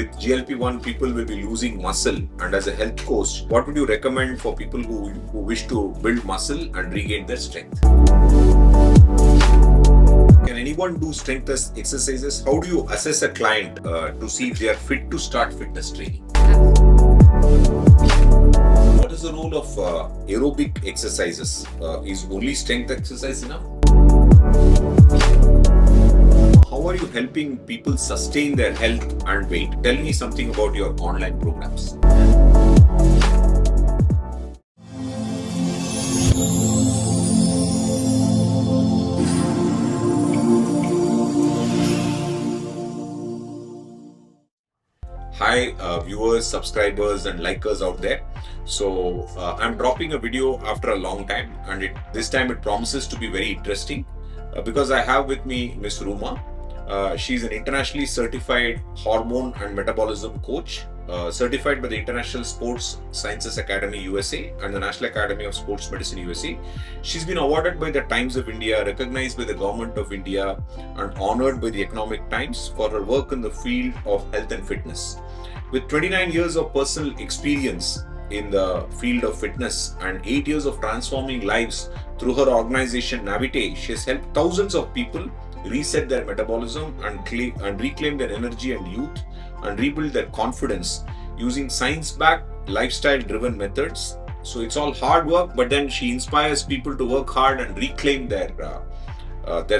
With GLP-1, people will be losing muscle, and as a health coach, what would you recommend for people who wish to build muscle and regain their strength? Can anyone do strength exercises? How do you assess a client to see if they are fit to start fitness training? What is the role of aerobic exercises? Is only strength exercise enough? How are you helping people sustain their health and weight? Tell me something about your online programs. Hi viewers, subscribers and likers out there. So I'm dropping a video after a long time, and this time it promises to be very interesting because I have with me Miss Ruma. She's an internationally certified hormone and metabolism coach, certified by the International Sports Sciences Academy USA and the National Academy of Sports Medicine USA. She's been awarded by the Times of India, recognized by the Government of India, and honored by the Economic Times for her work in the field of health and fitness. With 29 years of personal experience in the field of fitness and 8 years of transforming lives through her organization Navite, she has helped thousands of people reset their metabolism and reclaim their energy and youth and rebuild their confidence using science-backed, lifestyle-driven methods. So it's all hard work, but then she inspires people to work hard and reclaim their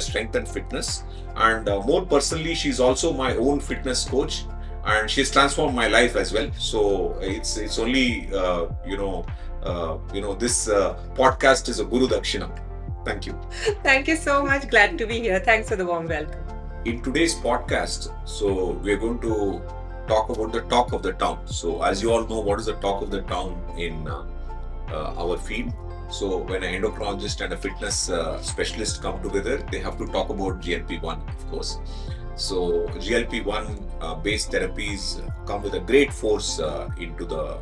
strength and fitness. And more personally, she's also my own fitness coach, and she's transformed my life as well. So it's only this podcast is a Guru Dakshina. Thank you. Thank you so much. Glad to be here. Thanks for the warm welcome. In today's podcast, so we're going to talk about the talk of the town. So as you all know, what is the talk of the town in our field? So when an endocrinologist and a fitness specialist come together, they have to talk about GLP-1, of course. So GLP-1 based therapies come with a great force into the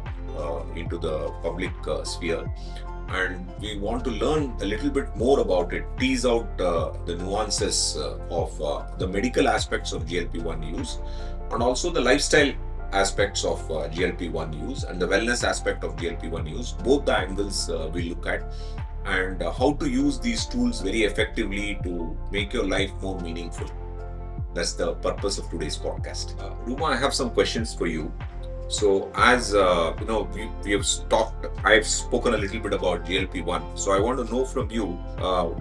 public sphere. And we want to learn a little bit more about it, tease out the nuances of the medical aspects of GLP-1 use, and also the lifestyle aspects of GLP-1 use and the wellness aspect of GLP-1 use. Both the angles we look at, and how to use these tools very effectively to make your life more meaningful. That's the purpose of today's podcast. Ruma, I have some questions for you. So as we have talked, I've spoken a little bit about GLP-1. So I want to know from you,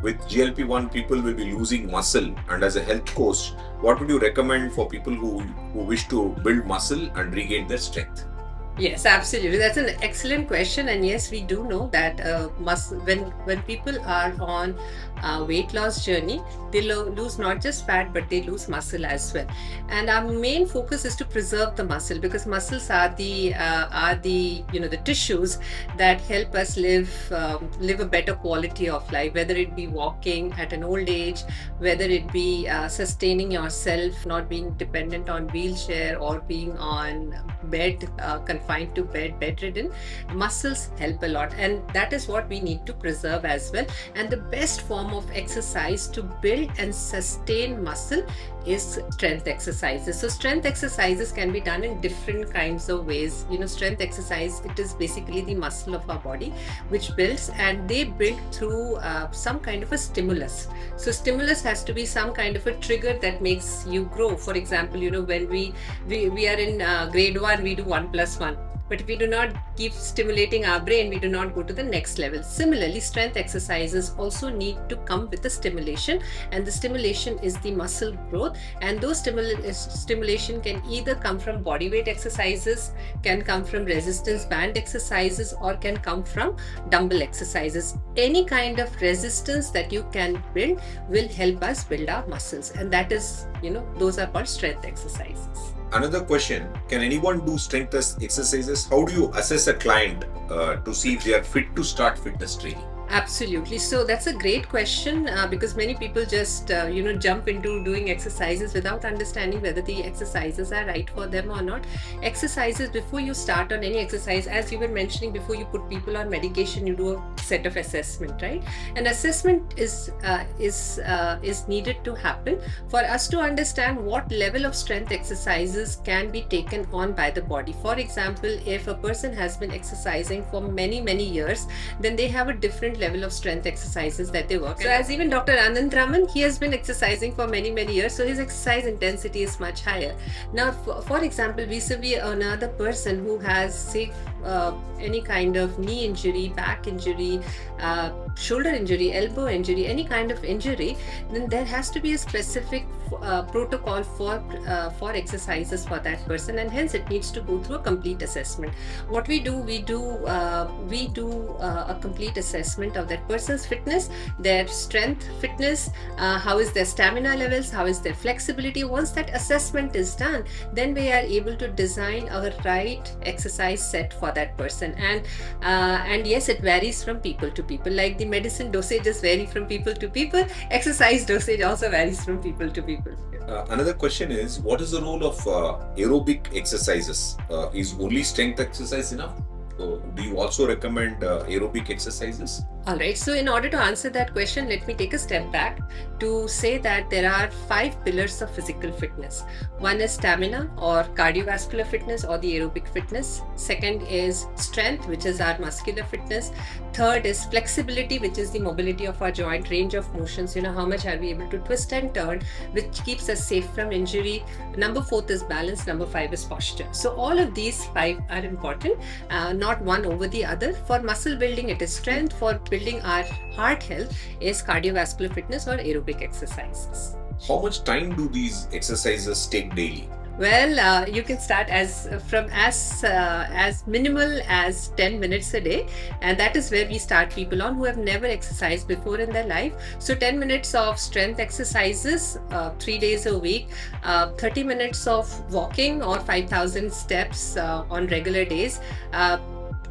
with GLP-1, people will be losing muscle, and as a health coach, what would you recommend for people who wish to build muscle and regain their strength? Yes, absolutely. That's an excellent question. And yes, we do know that when people are on a weight loss journey, they lose not just fat, but they lose muscle as well. And our main focus is to preserve the muscle, because muscles are the tissues that help us live a better quality of life, whether it be walking at an old age, whether it be sustaining yourself, not being dependent on wheelchair or being on bed, confined to bed, bedridden. Muscles help a lot, and that is what we need to preserve as well. And the best form of exercise to build and sustain muscle is strength exercises. So strength exercises can be done in different kinds of ways. Strength exercise, it is basically the muscle of our body which builds, and they build through some kind of a stimulus. So stimulus has to be some kind of a trigger that makes you grow. For example, when we are in grade 1, we do 1 + 1. But if we do not keep stimulating our brain, we do not go to the next level. Similarly, strength exercises also need to come with a stimulation, and the stimulation is the muscle growth. And those stimulation can either come from body weight exercises, can come from resistance band exercises, or can come from dumbbell exercises. Any kind of resistance that you can build will help us build our muscles, and that is, those are called strength exercises. Another question, can anyone do strength exercises? How do you assess a client to see if they are fit to start fitness training? Absolutely. So that's a great question because many people just jump into doing exercises without understanding whether the exercises are right for them or not. Exercises, before you start on any exercise, as you were mentioning, before you put people on medication, you do a set of assessment, right? An assessment is needed to happen for us to understand what level of strength exercises can be taken on by the body. For example, if a person has been exercising for many years, then they have a different level of strength exercises that they work. So as even Dr. Anantharaman, he has been exercising for many years, so his exercise intensity is much higher. Now, for example, vis-a-vis another person who has, say, any kind of knee injury, back injury, shoulder injury, elbow injury, any kind of injury, then there has to be a specific protocol for exercises for that person, and hence it needs to go through a complete assessment. What we do, we do a complete assessment of that person's fitness, their strength, fitness, how is their stamina levels, how is their flexibility. Once that assessment is done, then we are able to design our right exercise set for that person. And yes, it varies from people to people. Like the medicine dosages vary from people to people, exercise dosage also varies from people to people. Another question is, what is the role of aerobic exercises? Is only strength exercise enough? So do you also recommend aerobic exercises? All right. So in order to answer that question, let me take a step back to say that there are 5 pillars of physical fitness. One is stamina or cardiovascular fitness or the aerobic fitness. Second is strength, which is our muscular fitness. Third is flexibility, which is the mobility of our joint, range of motions. How much are we able to twist and turn, which keeps us safe from injury. Number 4 is balance. Number 5 is posture. So all of these 5 are important, not one over the other. For muscle building, it is strength. For building our heart health is cardiovascular fitness or aerobic exercises. How much time do these exercises take daily? Well, you can start from as minimal as 10 minutes a day, and that is where we start people on who have never exercised before in their life. So 10 minutes of strength exercises 3 days a week, 30 minutes of walking or 5,000 steps on regular days,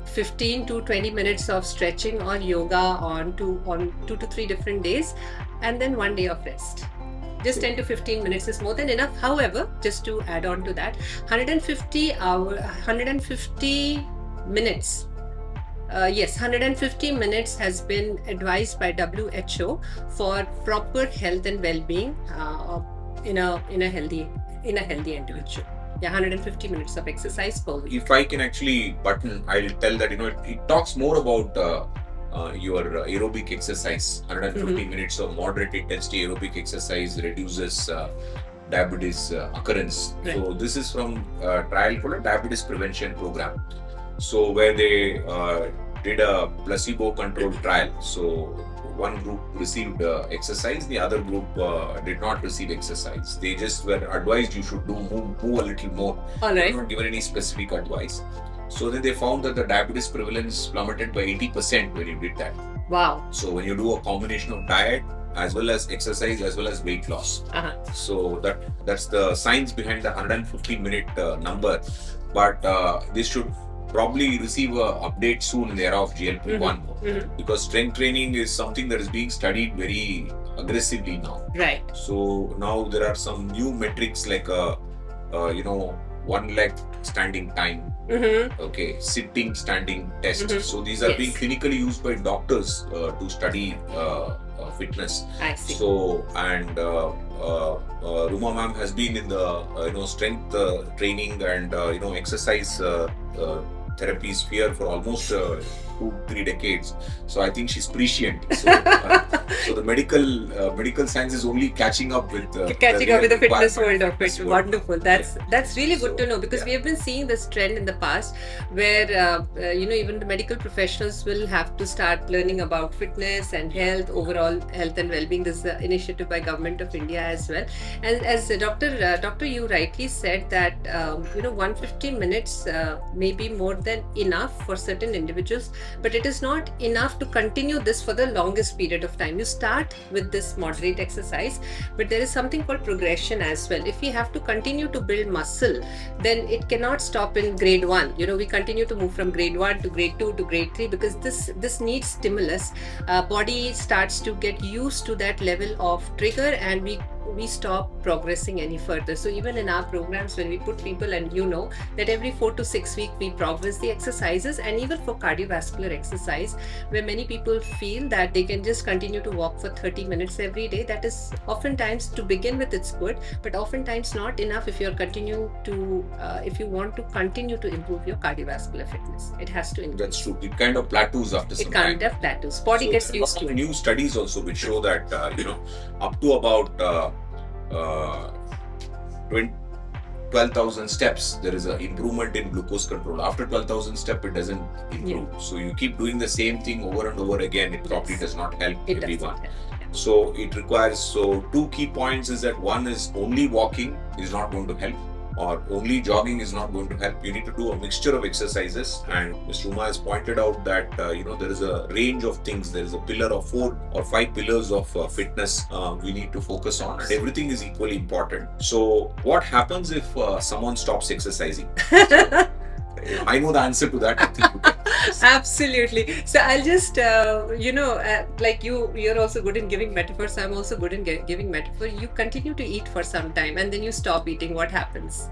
15 to 20 minutes of stretching or yoga on 2 to 3 different days, and then 1 day of rest. Just 10 to 15 minutes is more than enough. However, just to add on to that, 150 minutes. Yes, 150 minutes has been advised by WHO for proper health and well-being in a healthy individual. Yeah, 150 minutes of exercise per week. If I can actually button, I'll tell that it talks more about your aerobic exercise. 150 minutes of moderate intensity aerobic exercise reduces diabetes occurrence. Right. So this is from a trial called a diabetes prevention program. So where they did a placebo-controlled trial. So one group received exercise, the other group did not receive exercise. They just were advised you should move a little more. All right. They were not given any specific advice. So then they found that the diabetes prevalence plummeted by 80% when you did that. Wow. So when you do a combination of diet as well as exercise as well as weight loss. So that's the science behind the 150-minute number. But this should probably receive an update soon in the era of GLP-1 because strength training is something that is being studied very aggressively now. Right. So now there are some new metrics like 1 leg standing time, okay, sitting standing test. So these are being clinically used by doctors to study fitness. I see. So and Ruma ma'am has been in the strength training and exercise therapy sphere for almost 2-3 decades. So I think she's prescient. So the medical science is only catching up with the fitness world of it. Wonderful. That's really good to know because we have been seeing this trend in the past where even the medical professionals will have to start learning about fitness and health, overall health and well-being. This is an initiative by Government of India as well. And as Doctor, you rightly said that 150 minutes may be more than enough for certain individuals. but it is not enough to continue this for the longest period of time. You start with this moderate exercise, but there is something called progression as well. If we have to continue to build muscle, then it cannot stop in grade 1. We continue to move from grade 1 to grade 2 to grade 3, because this needs stimulus. Body starts to get used to that level of trigger, and we stop progressing any further. So even in our programs, when we put people, and that every 4 to 6 weeks we progress the exercises, and even for cardiovascular exercise, where many people feel that they can just continue to walk for 30 minutes every day, that is oftentimes, to begin with, it's good, but oftentimes not enough if if you want to continue to improve your cardiovascular fitness. It has to increase. That's true. It kind of plateaus after some time. It kind of plateaus. Body gets used to it. New studies also which show that up to about 12,000 steps, there is an improvement in glucose control. After 12,000 steps, it doesn't improve. Yeah. So you keep doing the same thing over and over again, it probably does not help everyone. So it requires, two key points is that one is only walking is not going to help, or only jogging is not going to help. You need to do a mixture of exercises, and Mr. Ruma has pointed out that there is a range of things. There is a pillar of 4 or 5 pillars of fitness we need to focus on, and everything is equally important. So what happens if someone stops exercising? I know the answer to that. I think you can. Absolutely. So I'll just, like you're also good in giving metaphors. So I'm also good in giving metaphor. You continue to eat for some time, and then you stop eating. What happens?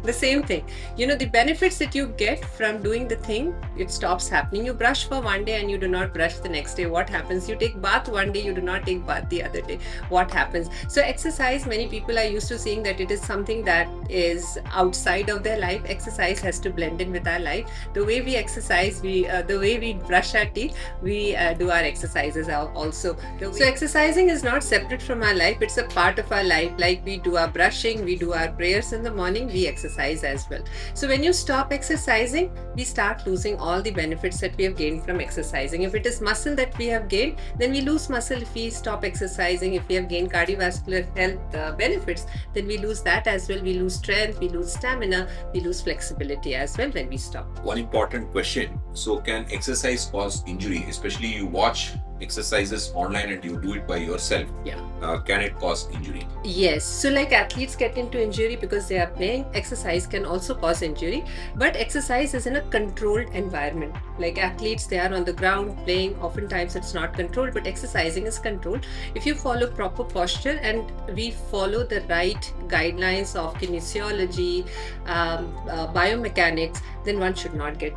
The same thing. The benefits that you get from doing the thing, it stops happening. You brush for one day and you do not brush the next day. What happens? You take bath one day, you do not take bath the other day. What happens? So exercise, many people are used to seeing that it is something that is outside of their life. Exercise has to blend in with our life. The way we exercise, the way we brush our teeth, we do our exercises also. So exercising is not separate from our life. It's a part of our life. Like we do our brushing, we do our prayers in the morning, we exercise as well. So when you stop exercising, we start losing all the benefits that we have gained from exercising. If it is muscle that we have gained, then we lose muscle if we stop exercising. If we have gained cardiovascular health benefits, then we lose that as well. We lose strength, we lose stamina, we lose flexibility as well when we stop. One important question. So can exercise cause injury? Especially you watch exercises online and you do it by yourself. Yeah. Can it cause injury? Yes. So like athletes get into injury because they are playing. Exercise can also cause injury, but exercise is in a controlled environment. Like athletes, they are on the ground playing. Oftentimes it's not controlled, but exercising is controlled. If you follow proper posture and we follow the right guidelines of kinesiology, biomechanics, then one should not get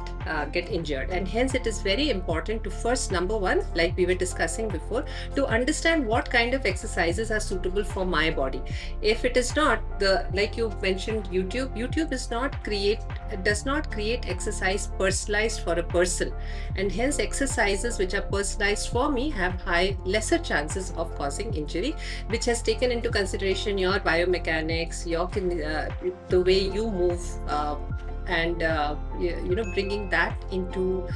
injured. And hence it is very important to first, number one, like we were discussing before, to understand what kind of exercises are suitable for my body. If it is not, like you mentioned, YouTube does not create exercise personalized for a person, and hence exercises which are personalized for me have lesser chances of causing injury, which has taken into consideration your biomechanics, the way you move, and bringing that into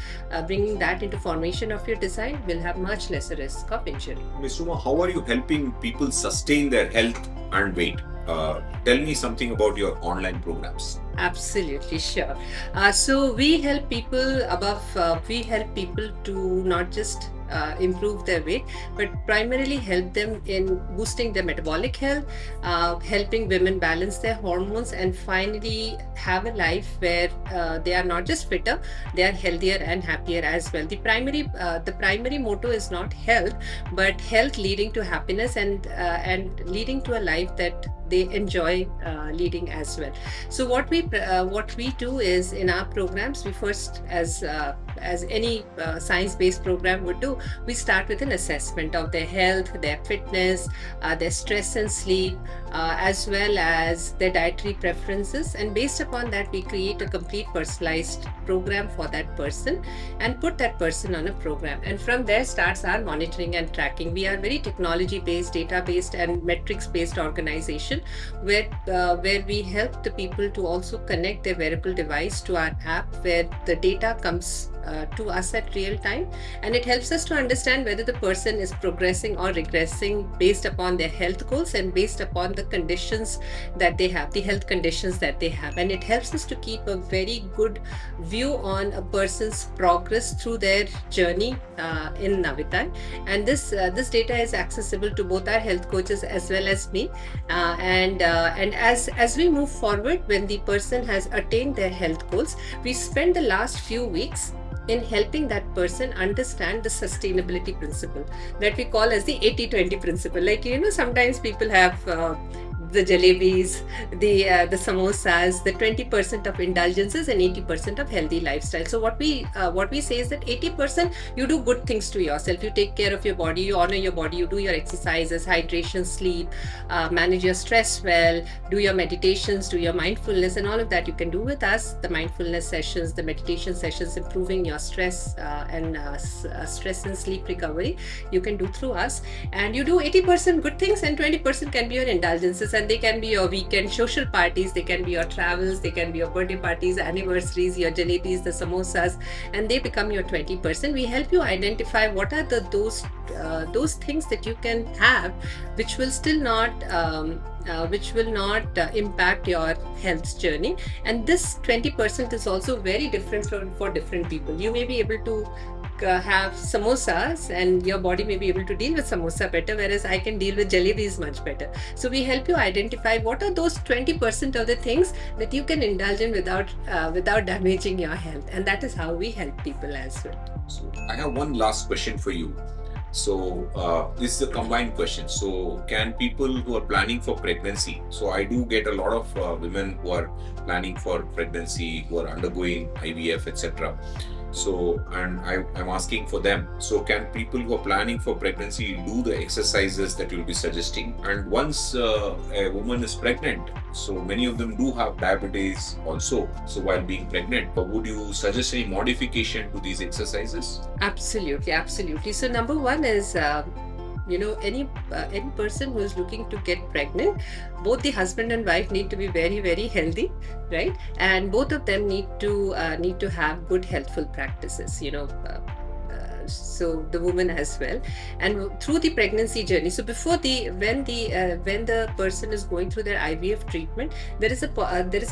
formation of your design will have much lesser risk of injury. Ms. Ruma, how are you helping people sustain their health and weight? Tell me something about your online programs. Absolutely, sure. So we help people to not just improve their weight, but primarily help them in boosting their metabolic health, helping women balance their hormones, and finally have a life where they are not just fitter, they are healthier and happier as well. The primary motto is not health, but health leading to happiness and leading to a life that they enjoy leading as well. So what we do is, in our programs, we first, as any science-based program would do, we start with an assessment of their health, their fitness, their stress and sleep, as well as their dietary preferences, and based upon that we create a complete personalized program for that person and put that person on a program, and from there starts our monitoring and tracking. We are very technology-based, data-based and metrics-based organization where we help the people to also connect their wearable device to our app, where the data comes to us at real time, and it helps us to understand whether the person is progressing or regressing based upon their health goals and based upon the conditions that they have, the health conditions that they have. And it helps us to keep a very good view on a person's progress through their journey in Navitai. And this data is accessible to both our health coaches as well as me. And as we move forward, when the person has attained their health goals, we spend the last few weeks in helping that person understand the sustainability principle that we call as the 80-20 principle. Like, sometimes people have the jalebis, the samosas, the 20% of indulgences and 80% of healthy lifestyle. So what we say is that 80% you do good things to yourself. You take care of your body, you honor your body, you do your exercises, hydration, sleep, manage your stress well, do your meditations, do your mindfulness, and all of that you can do with us. The mindfulness sessions, the meditation sessions, improving your stress and stress and sleep recovery, you can do through us. And you do 80% good things, and 20% can be your indulgences, and they can be your weekend social parties, they can be your travels, they can be your birthday parties, anniversaries, your jalebis, the samosas, and they become your 20%. We help you identify what are those things that you can have which will still not impact your health journey. And this 20% is also very different for different people. You may be able to have samosas and your body may be able to deal with samosa better, whereas I can deal with jalebis much better. So we help you identify what are those 20% of the things that you can indulge in without damaging your health, and that is how we help people as well. So I have one last question for you. So this is a combined question. So can people who are planning for pregnancy, so I do get a lot of women who are planning for pregnancy, who are undergoing IVF, etc. So, and I'm asking for them. So can people who are planning for pregnancy do the exercises that you'll be suggesting? And once a woman is pregnant, so many of them do have diabetes also. So while being pregnant, would you suggest any modification to these exercises? Absolutely. So number one is, any person who is looking to get pregnant, both the husband and wife need to be very, very healthy, right? And both of them need to have good healthful practices. So the woman as well, and through the pregnancy journey. So before when the person is going through their IVF treatment, there is a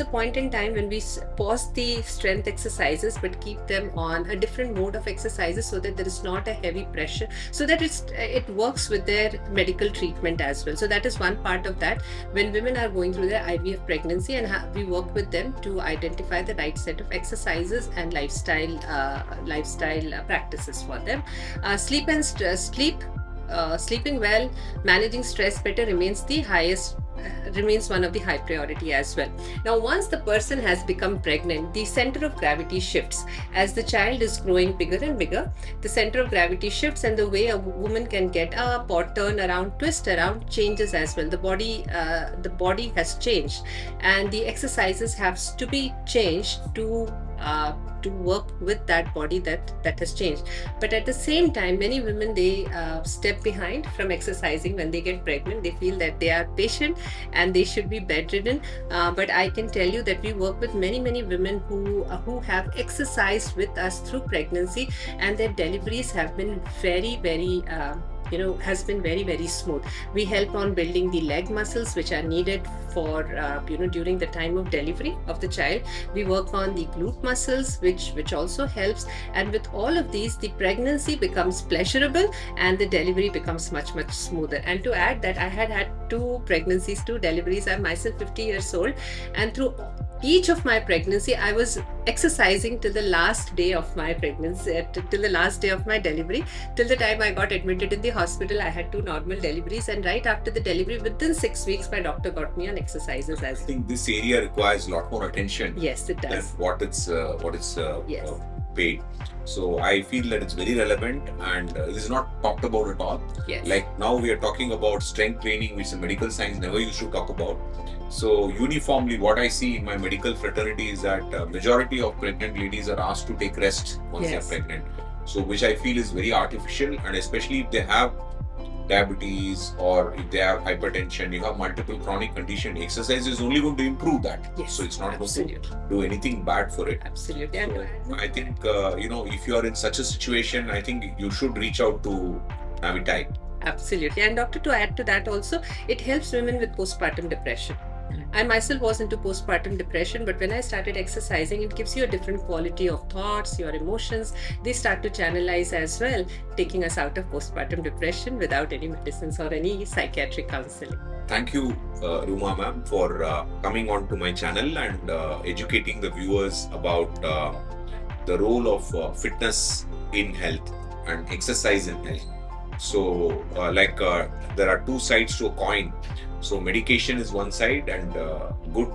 point in time when we pause the strength exercises but keep them on a different mode of exercises, so that there is not a heavy pressure, so that it works with their medical treatment as well. So that is one part of that. When women are going through their IVF pregnancy, and we work with them to identify the right set of exercises and lifestyle practices for them. Sleeping well, managing stress better remains one of the high priority as well. Now, once the person has become pregnant, the center of gravity shifts. As the child is growing bigger and bigger, the center of gravity shifts, and the way a woman can get up or turn around, twist around, changes as well. The body has changed, and the exercises have to be changed to work with that body that has changed. But at the same time, many women, they step behind from exercising when they get pregnant. They feel that they are patient and they should be bedridden. But I can tell you that we work with many women who have exercised with us through pregnancy, and their deliveries have been very has been very smooth. We help on building the leg muscles which are needed for during the time of delivery of the child. We work on the glute muscles which also helps, and with all of these, the pregnancy becomes pleasurable and the delivery becomes much smoother. And to add that, I had two deliveries. I'm myself 50 years old, and through each of my pregnancy, I was exercising till the last day of my pregnancy, till the last day of my delivery, till the time I got admitted in the hospital. I had two normal deliveries, and right after the delivery, within 6 weeks, my doctor got me on exercises as well. I think this area requires a lot more attention. Yes, it does. Than what it's yes. Paid. So I feel that it's very relevant, and it is not talked about at all. Yes. Like now we are talking about strength training, which the medical science never used to talk about. So uniformly, what I see in my medical fraternity is that majority of pregnant ladies are asked to take rest once they are pregnant. So which I feel is very artificial, and especially if they have diabetes or if they have hypertension, you have multiple chronic condition, exercise is only going to improve that. Yes, so it's not absolutely. going to do anything bad for it. Absolutely. And So I think, if you are in such a situation, I think you should reach out to Navitai. Absolutely. And doctor, to add to that also, it helps women with postpartum depression. I myself was into postpartum depression, but when I started exercising, it gives you a different quality of thoughts, your emotions. They start to channelize as well, taking us out of postpartum depression without any medicines or any psychiatric counseling. Thank you, Ruma ma'am, for coming on to my channel and educating the viewers about the role of fitness in health and exercise in health. So, there are two sides to a coin. So, medication is one side, and good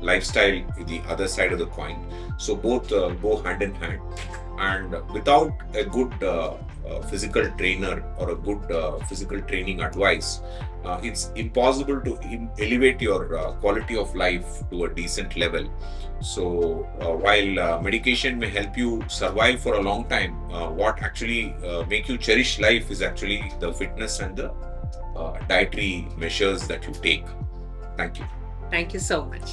lifestyle is the other side of the coin. So, both go hand in hand. And without a good physical trainer or a good physical training advice, it's impossible to elevate your quality of life to a decent level. So while medication may help you survive for a long time, what actually make you cherish life is actually the fitness and the dietary measures that you take. Thank you. Thank you so much.